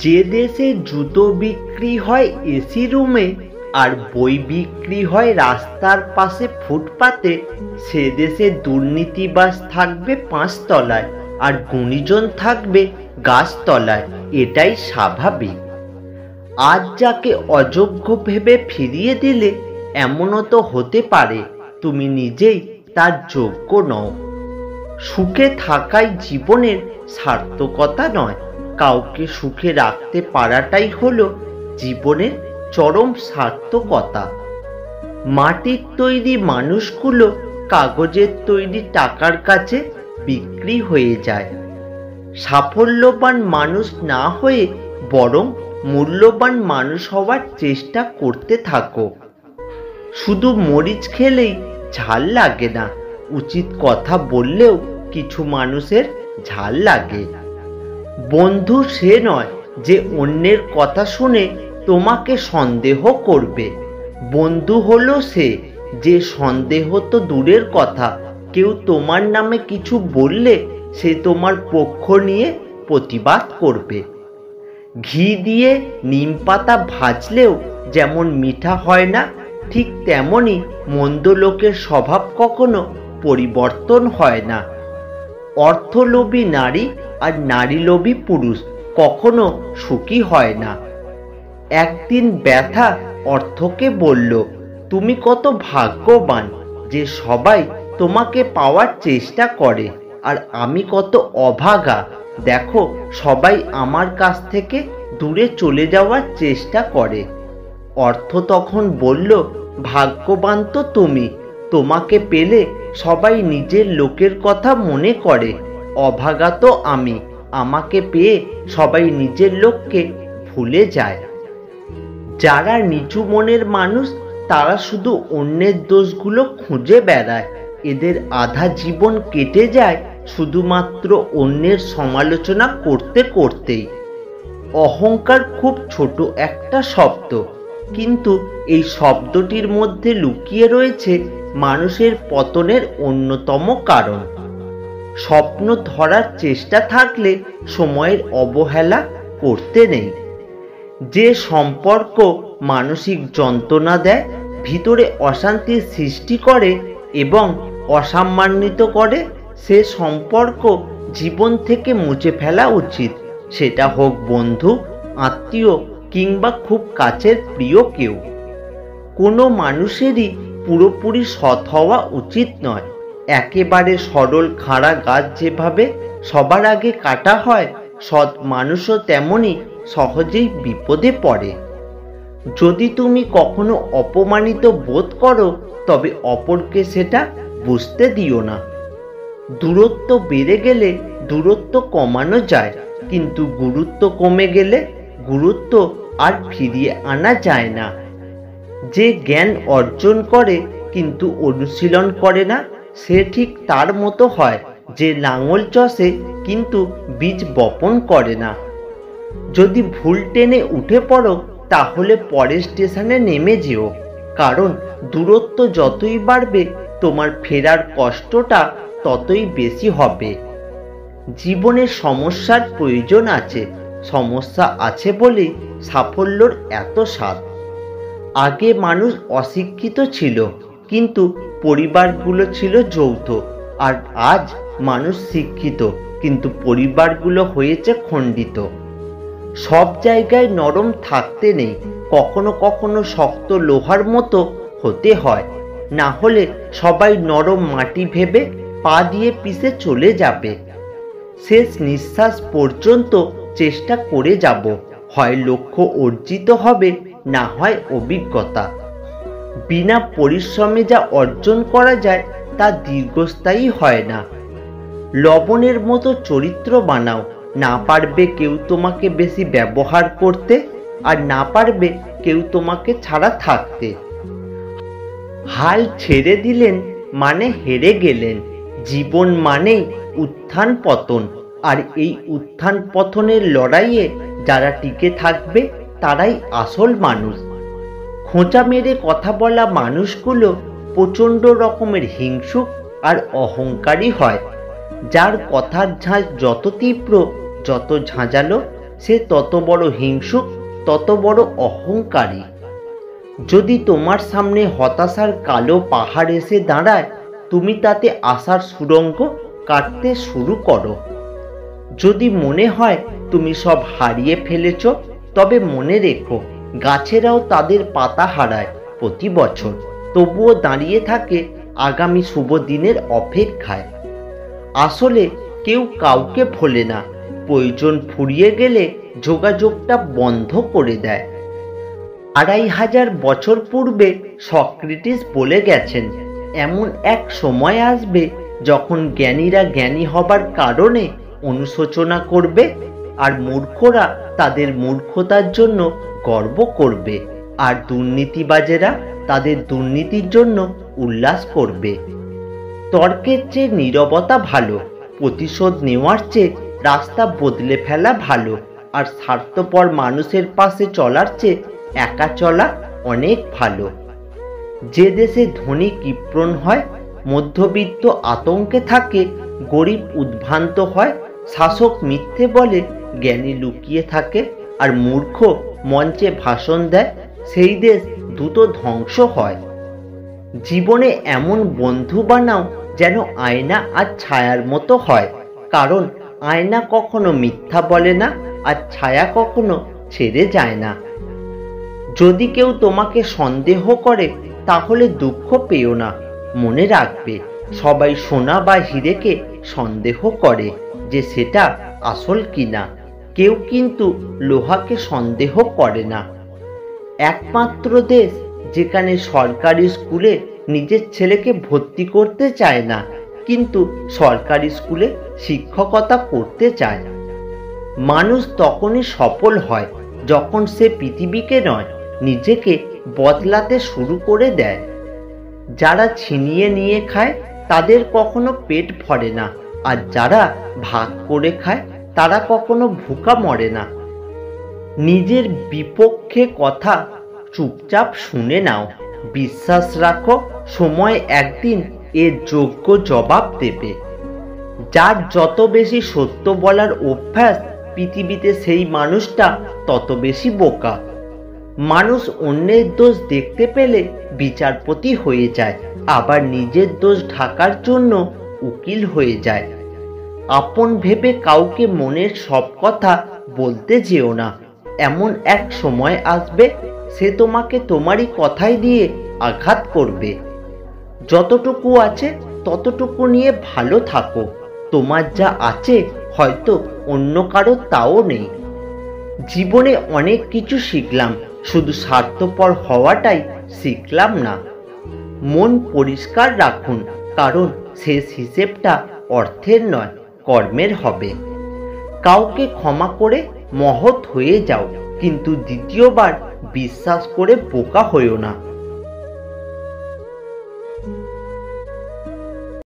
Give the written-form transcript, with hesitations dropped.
যে দেশে জুতো বিক্রি হয় এসি রুমে আর বই বিক্রি হয় রাস্তার পাশে ফুটপাতে, সে দেশে দুর্নীতিবাজ থাকবে 5 তলায় আর গুণীজন থাকবে গাছতলায়। এটাই স্বাভাবিক। আজ যাকে অযোগ্য ভেবে ফিরিয়ে দিলে, এমনও তো হতে পারে তুমি নিজেই তার যোগ্য নও। সুখে থাকাই জীবনের সার্থকতা নয়, কাউকে সুখে রাখতে পারাটাই হলো জীবনের চরম সার্থকতা। মাটির তৈরি মানুষগুলো কাগজের তৈরি টাকার কাছে বিক্রি হয়ে যায়। সাফল্যবান মানুষ না হয়ে বরং মূল্যবান মানুষ হওয়ার চেষ্টা করতে থাকো। শুধু মরিচ খেলেই ঝাল লাগে না, উচিত কথা বললেও কিছু মানুষের ঝাল লাগে। বন্ধু সে নয় যে অন্যের কথা শুনে তোমাকে সন্দেহ করবে। বন্ধু হলো সে যে সন্দেহ তো দূরের কথা, কেউ তোমার নামে কিছু বললে সে তোমার পক্ষ নিয়ে প্রতিবাদ করবে। ঘি দিয়ে নিম পাতা ভাজলেও যেমন মিঠা হয় না, ঠিক তেমনি মন্দ লোকের স্বভাব কখনো পরিবর্তন হয় না। অর্থলোভী নারী আর নারীলোভী পুরুষ কখনো সুখী হয় না। একদিন ব্যথা অর্থকে বলল, তুমি কত ভাগ্যবান যে সবাই তোমাকে পাওয়ার চেষ্টা করে, আর আমি কত অভাগা, দেখো সবাই আমার কাছ থেকে দূরে চলে যাওয়ার চেষ্টা করে। অর্থ তখন বলল, ভাগ্যবান তো তুমি, তোমাকে পেলে সবাই নিজের লোকের কথা মনে করে। অভাগা তো আমি, আমাকে পেয়ে সবাই নিজের লোককে ভুলে যায়। যারা নিচু মনের মানুষ তারা শুধু অন্যের দোষগুলো খুঁজে বেড়ায়। এদের আধা জীবন কেটে যায় শুধুমাত্র অন্যের সমালোচনা করতে করতেই। অহংকার খুব ছোট একটা শব্দ, কিন্তু এই শব্দটির মধ্যে লুকিয়ে রয়েছে মানুষের পতনের অন্যতম কারণ। স্বপ্ন ধরার চেষ্টা থাকলে সময়ের অবহেলা করতে নেই। যে সম্পর্ক মানসিক যন্ত্রণা দেয়, ভিতরে অশান্তির সৃষ্টি করে এবং অসম্মানিত করে, সে সম্পর্ক জীবন থেকে মুছে ফেলা উচিত। সেটা হোক বন্ধু, আত্মীয় কিংবা খুব কাছের প্রিয় কেউ। কোনো মানুষেরই পুরোপুরি সৎ হওয়া উচিত নয়। একেবারে সরল খাড়া গাছ যেভাবে সবার আগে কাটা হয়, সৎ মানুষও তেমনি সহজেই বিপদে পড়ে। যদি তুমি কখনো অপমানিত বোধ করো, তবে অপরকে সেটা বুঝতে দিও না। দূরত্ব বেড়ে গেলে দূরত্ব কমানো যায়, কিন্তু গুরুত্ব কমে গেলে গুরুত্ব আর ফিরিয়ে আনা যায় না। যে জ্ঞান অর্জন করে কিন্তু অনুশীলন করে না, সে ঠিক তার মতো হয় যে লাঙল চষে কিন্তু বীজ বপন করে না। যদি ভুল ট্রেনে উঠে পড়ো, তাহলে পরের স্টেশনে নেমে যেও, কারণ দূরত্ব যতই বাড়বে তোমার ফেরার কষ্টটা ততই বেশি হবে। জীবনে সমস্যার প্রয়োজন আছে, সমস্যা আছে বলেই সাফল্যর এত স্বাদ। আগে মানুষ অশিক্ষিত ছিল, কিন্তু পরিবারগুলো ছিল যৌথ। আর আজ মানুষ শিক্ষিত, কিন্তু পরিবারগুলো হয়েছে খণ্ডিত। সব জায়গায় নরম থাকতে নেই, কখনো কখনো শক্ত লোহার মতো হতে হয়, না হলে সবাই নরম মাটি ভেবে পা দিয়ে পিষে চলে যাবে। শেষ নিঃশ্বাস পর্যন্ত চেষ্টা করে যাব, হয় লক্ষ্য অর্জিত হবে, না হয় অভিজ্ঞতা। বিনা পরিশ্রমে যা অর্জন করা যায় তা দীর্ঘস্থায়ী হয় না। লবণের মতো চরিত্র বানাও, না পারবে কেউ তোমাকে বেশি ব্যবহার করতে, আর না পারবে কেউ তোমাকে ছাড়া থাকতে। হাল ছেড়ে দিলেন মানে হেরে গেলেন। জীবন মানেই উত্থান পতন, আর এই উত্থান পতনের লড়াইয়ে যারা টিকে থাকবে তারাই আসল মানুষ। খোঁচা মেরে কথা বলা মানুষগুলো প্রচণ্ড রকমের হিংসুক আর অহংকারী হয়। যার কথার ঝাঁজ যত তীব্র, যত ঝাঁঝালো, সে তত বড় হিংসুক, তত বড় অহংকারী। যদি তোমার সামনে হতাশার কালো পাহাড় এসে দাঁড়ায়, তুমি তাতে আশার সুড়ঙ্গ কাটতে শুরু করো। যদি মনে হয় তুমি সব হারিয়ে ফেলেছ, তবে মনে রেখো, গাছেরাও তাদের পাতা হারায় প্রতি বছর, তবুও দাঁড়িয়ে থাকে আগামী শুভ দিনের অপেক্ষায়। আসলে কেউ কাউকে ভোলে না, প্রয়োজন ফুরিয়ে গেলে যোগাযোগটা বন্ধ করে দেয়। 2500 বছর পূর্বে সক্রেটিস বলে গেছেন, এমন এক সময় আসবে যখন জ্ঞানীরা জ্ঞানী হবার কারণে অনুশোচনা করবে, আর মূর্খরা তাদের মূর্খতার জন্য গর্ব করবে, আর দুর্নীতিবাজেরা তাদের দুর্নীতির জন্য উল্লাস করবে। তর্কের চেয়ে নীরবতা ভালো, প্রতিশোধ নেওয়ার চেয়ে রাস্তা বদলে ফেলা ভালো, আর স্বার্থপর মানুষের পাশে চলার চেয়ে একা চলা অনেক ভালো। যে দেশে ধনী কিপ্রণ হয়, মধ্যবিত্ত আতঙ্কে থাকে, গরিব উদ্ভ্রান্ত হয়, শাসক মিথ্যে বলে, জ্ঞানী লুকিয়ে থাকে, আর মূর্খ মঞ্চে ভাষণ দেয়, সেই দেশ দ্রুত ধ্বংস হয়। জীবনে এমন বন্ধু বানাও যেন আয়না আর ছায়ার মতো হয়, কারণ আয়না কখনো মিথ্যা বলে না, আর ছায়া কখনো ছেড়ে যায় না। যদি কেউ তোমাকে সন্দেহ করে, তাহলে দুঃখ পেও না। মনে রাখবে, সবাই সোনা বা হীরেকে সন্দেহ করে যে সেটা আসল কিনা, কেউ কিন্তু লোহাকে সন্দেহ করে না। একমাত্র দেশ যেখানে সরকারি স্কুলে নিজের ছেলেকে ভর্তি করতে চায় না, কিন্তু সরকারি স্কুলে শিক্ষকতা করতে চায়। মানুষ তখনই সফল হয় যখন সে পৃথিবীকে নয়, নিজেকে বদলাতে শুরু করে দেয়। যারা ছিনিয়ে নিয়ে খায়, তাদের কখনো পেট ভরে না, আর যারা ভাগ করে খায়, তারা কখনো ভুকা মরে না। নিজের বিপক্ষে কথা চুপচাপ শুনে নাও, বিশ্বাস রাখো, সময় একদিন এর যোগ্য জবাব দেবে। যার যত বেশি সত্য বলার অভ্যাস, পৃথিবীতে সেই মানুষটা তত বেশি বোকা। মানুষ অন্যের দোষ দেখতে পেলে বিচারপতি হয়ে যায়, আবার নিজের দোষ ঢাকার জন্য উকিল হয়ে যায়। আপন ভেবে কাউকে মনের সব কথা বলতে যেও না, এমন এক সময় আসবে সে তোমাকে তোমারই কথাই দিয়ে আঘাত করবে। যতটুকু আছে ততটুকু নিয়ে ভালো থাকো, তোমার যা আছে হয়তো অন্য কারো তাও নেই। জীবনে অনেক কিছু শিখলাম, শুধু স্বার্থপর হওয়াটাই শিখলাম না। মন পরিষ্কার রাখুন, কারণ শেষ হিসেবটা অর্থের নয়, কর্মের হবে। কাউকে ক্ষমা করে মহৎ হয়ে যাও, কিন্তু দ্বিতীয়বার বিশ্বাস করে বোকা হইও না।